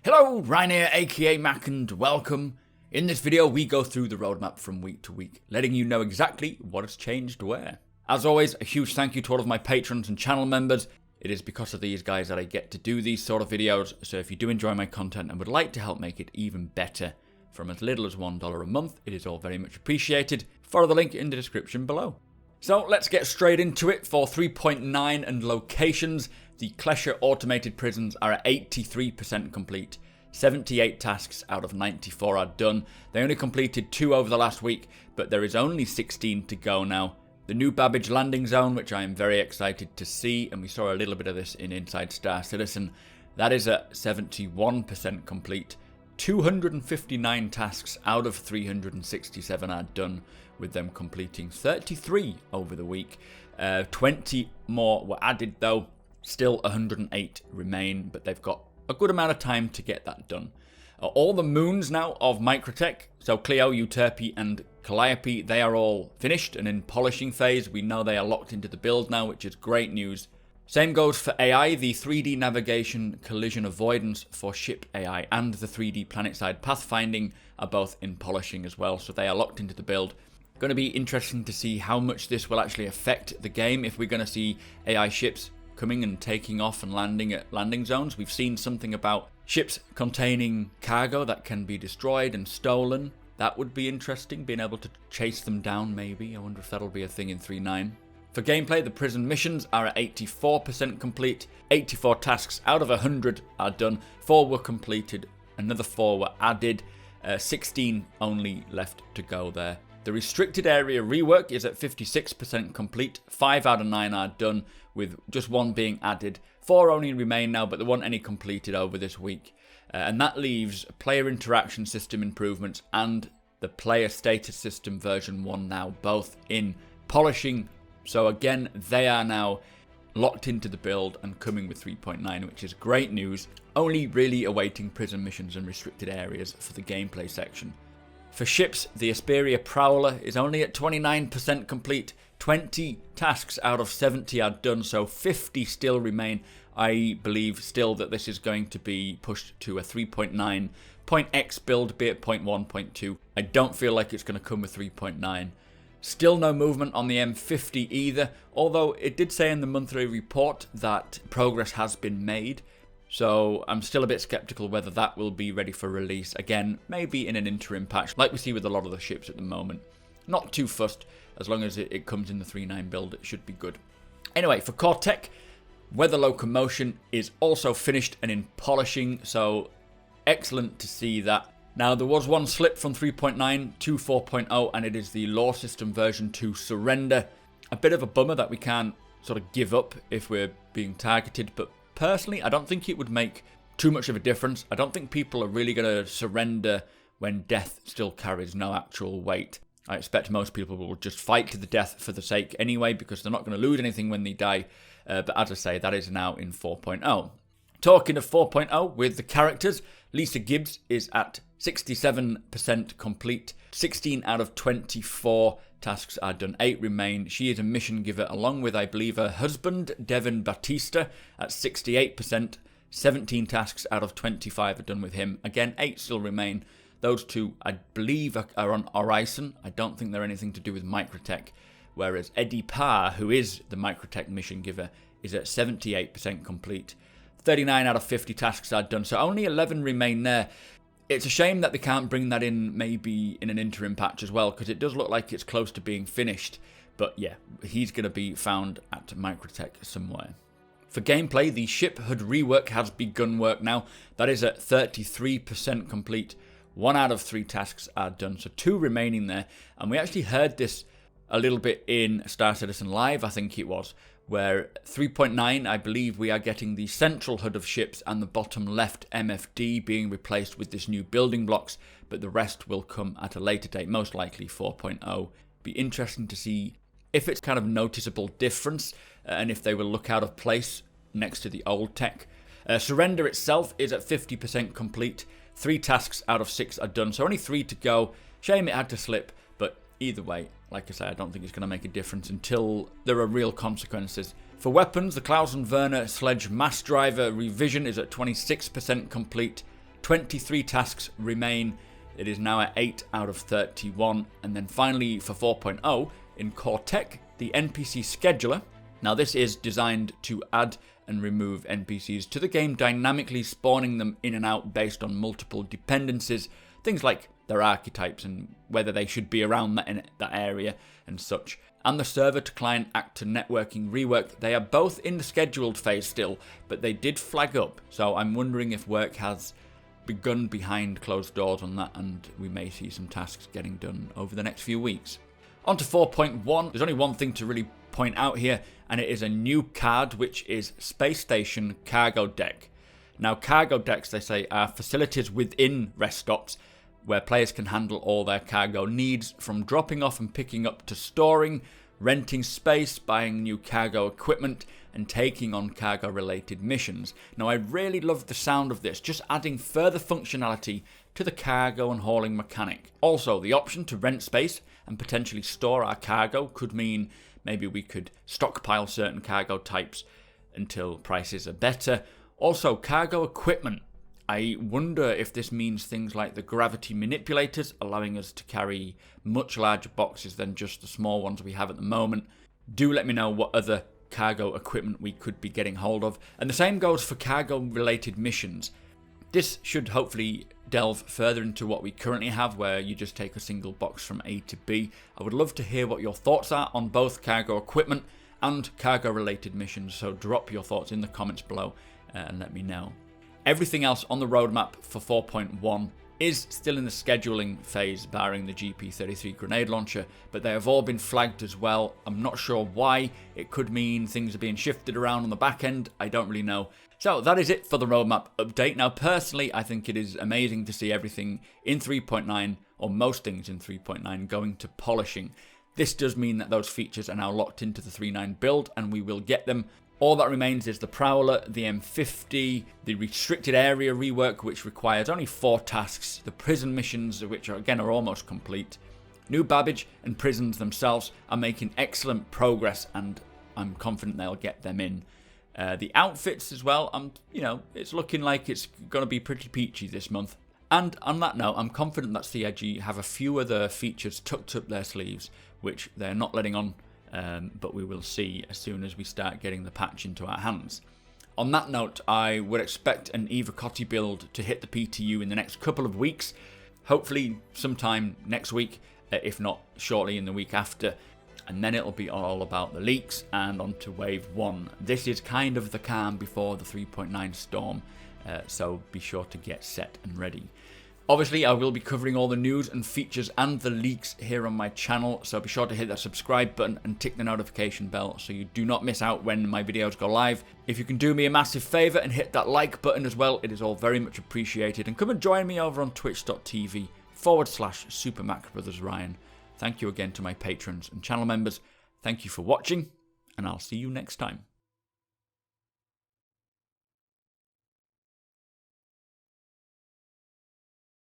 Hello, Ryan here, aka Mac, and welcome. In this video, we go through the roadmap from week to week, letting you know exactly what has changed where. As always, a huge thank you to all of my patrons and channel members. It is because of these guys that I get to do these sort of videos, so if you do enjoy my content and would like to help make it even better, from as little as $1 a month, it is all very much appreciated. Follow the link in the description below. So let's get straight into it. For 3.9 and locations, the Klesher automated prisons are at 83% complete. 78 tasks out of 94 are done. They only completed 2 over the last week, but there is only 16 to go now. The new Babbage landing zone, which I am very excited to see, and we saw a little bit of this in Inside Star Citizen, that is at 71% complete. 259 tasks out of 367 are done, with them completing 33 over the week. 20 more were added though. Still 108 remain, but they've got a good amount of time to get that done. All the moons now of Microtech, so Clio, Euterpe and Calliope, they are all finished and in polishing phase. We know they are locked into the build now, which is great news. Same goes for AI. The 3D navigation collision avoidance for ship AI and the 3D planetside pathfinding are both in polishing as well, so they are locked into the build. Going to be interesting to see how much this will actually affect the game, if we're going to see AI ships coming and taking off and landing at landing zones. We've seen something about ships containing cargo that can be destroyed and stolen. That would be interesting, being able to chase them down maybe. I wonder if that'll be a thing in 3.9. For gameplay, the prison missions are at 84% complete. 84 tasks out of 100 are done. 4 were completed, another 4 were added. 16 only left to go there. The restricted area rework is at 56% complete. 5 out of 9 are done, with just 1 being added. 4 only remain now, but there weren't any completed over this week. And that leaves player interaction system improvements and the player status system version 1 now, both in polishing. So again, they are now locked into the build and coming with 3.9, which is great news. Only really awaiting prison missions and restricted areas for the gameplay section. For ships, the Asperia Prowler is only at 29% complete. 20 tasks out of 70 are done, so 50 still remain. I believe still that this is going to be pushed to a 3.9 point X build, be it 0.1, 0.2. I don't feel like it's going to come with 3.9. Still no movement on the M50 either, although it did say in the monthly report that progress has been made. So I'm still a bit skeptical whether that will be ready for release. Again, maybe in an interim patch, like we see with a lot of the ships at the moment. Not too fussed, as long as it comes in the 3.9 build, it should be good. Anyway, for core tech, weather locomotion is also finished and in polishing, so excellent to see that. Now, there was one slip from 3.9 to 4.0, and it is the lore system version 2 surrender. A bit of a bummer that we can't sort of give up if we're being targeted, but personally, I don't think it would make too much of a difference. I don't think people are really going to surrender when death still carries no actual weight. I expect most people will just fight to the death for the sake anyway, because they're not going to lose anything when they die. But as I say, that is now in 4.0. Talking of 4.0, with the characters, Lisa Gibbs is at 67% complete. 16 out of 24 tasks are done. 8 remain. She is a mission giver, along with, I believe, her husband, Devin Batista, at 68%. 17 tasks out of 25 are done with him. Again, 8 still remain. Those 2, I believe, are on Horizon. I don't think they're anything to do with Microtech. Whereas Eddie Parr, who is the Microtech mission giver, is at 78% complete. 39 out of 50 tasks are done, so only 11 remain there. It's a shame that they can't bring that in maybe in an interim patch as well, because it does look like it's close to being finished. But yeah, he's going to be found at Microtech somewhere. For gameplay, the ship HUD rework has begun work now. That is at 33% complete. 1 out of 3 tasks are done, so 2 remaining there. And we actually heard this a little bit in Star Citizen Live, I think it was, where 3.9, I believe we are getting the central HUD of ships and the bottom left MFD being replaced with this new building blocks, but the rest will come at a later date, most likely 4.0. Be interesting to see if it's kind of noticeable difference, and if they will look out of place next to the old tech. Surrender itself is at 50% complete. 3 tasks out of 6 are done, so only 3 to go. Shame it had to slip, but either way, like I say, I don't think it's going to make a difference until there are real consequences. For weapons, the Klaus and Werner Sledge Mass Driver revision is at 26% complete. 23 tasks remain. It is now at 8 out of 31. And then finally for 4.0, in Core Tech, the NPC Scheduler. Now this is designed to add and remove NPCs to the game, dynamically spawning them in and out based on multiple dependencies, things like their archetypes and whether they should be around that area and such. And the server to client actor networking rework, they are both in the scheduled phase still, but they did flag up, so I'm wondering if work has begun behind closed doors on that, and we may see some tasks getting done over the next few weeks. On to 4.1, there's only one thing to really point out here, and it is a new card, which is Space Station Cargo Deck. Now, cargo decks, they say, are facilities within rest stops where players can handle all their cargo needs, from dropping off and picking up to storing, renting space, buying new cargo equipment, and taking on cargo-related missions. Now, I really love the sound of this, just adding further functionality to the cargo and hauling mechanic. Also, the option to rent space and potentially store our cargo could mean maybe we could stockpile certain cargo types until prices are better. Also, cargo equipment. I wonder if this means things like the gravity manipulators, allowing us to carry much larger boxes than just the small ones we have at the moment. Do let me know what other cargo equipment we could be getting hold of. And the same goes for cargo-related missions. This should hopefully delve further into what we currently have, where you just take a single box from A to B. I would love to hear what your thoughts are on both cargo equipment and cargo-related missions, so drop your thoughts in the comments below and let me know. Everything else on the roadmap for 4.1 is still in the scheduling phase, barring the GP33 grenade launcher, but they have all been flagged as well. I'm not sure why. It could mean things are being shifted around on the back end. I don't really know. So that is it for the roadmap update. Now, personally, I think it is amazing to see everything in 3.9, or most things in 3.9, going to polishing. This does mean that those features are now locked into the 3.9 build, and we will get them. All that remains is the Prowler, the M50, the restricted area rework, which requires only 4 tasks, the prison missions, which are almost complete. New Babbage and prisons themselves are making excellent progress, and I'm confident they'll get them in. The outfits as well, it's looking like it's going to be pretty peachy this month. And on that note, I'm confident that CIG have a few other features tucked up their sleeves, which they're not letting on. But we will see as soon as we start getting the patch into our hands. On that note, I would expect an Evocati build to hit the PTU in the next couple of weeks, hopefully sometime next week, if not shortly in the week after, and then it'll be all about the leaks and on to Wave 1. This is kind of the calm before the 3.9 storm, so be sure to get set and ready. Obviously, I will be covering all the news and features and the leaks here on my channel, so be sure to hit that subscribe button and tick the notification bell so you do not miss out when my videos go live. If you can do me a massive favour and hit that like button as well, it is all very much appreciated. And come and join me over on twitch.tv/supermacbrothers. Thank you again to my patrons and channel members. Thank you for watching, and I'll see you next time.